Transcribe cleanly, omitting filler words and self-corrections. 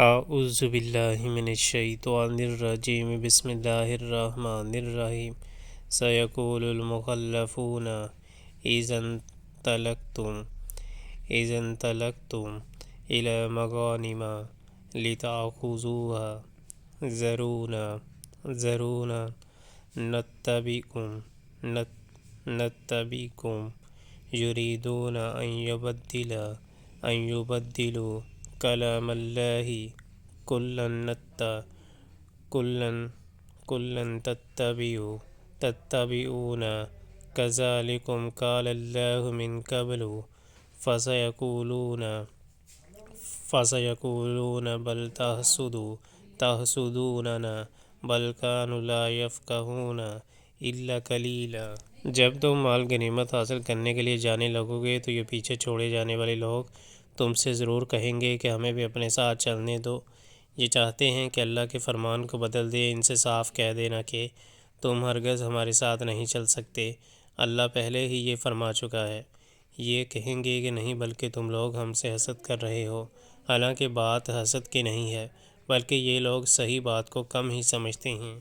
اعوذ باللہ من الشیطان الرجیم بسم اللہ الرحمن الرحیم سیقول المخلفون اذا انطلقتم الی مغانم لتأخذوها ذرونا نتبعکم یریدون ان یبدلوا کلام اللہ کلن تتبعون کذالکم قال اللہ من قبل فسیقولون بل تحسدوننا بل كانوا لا يفقهون الا قلیلا۔ جب تم مال غنیمت حاصل کرنے کے لیے جانے لگو گے تو یہ پیچھے چھوڑے جانے والے لوگ تم سے ضرور کہیں گے کہ ہمیں بھی اپنے ساتھ چلنے دو۔ یہ چاہتے ہیں کہ اللہ کے فرمان کو بدل دے۔ ان سے صاف کہہ دینا کہ تم ہرگز ہمارے ساتھ نہیں چل سکتے، اللہ پہلے ہی یہ فرما چکا ہے۔ یہ کہیں گے کہ نہیں، بلکہ تم لوگ ہم سے حسد کر رہے ہو، حالانکہ بات حسد کی نہیں ہے، بلکہ یہ لوگ صحیح بات کو کم ہی سمجھتے ہیں۔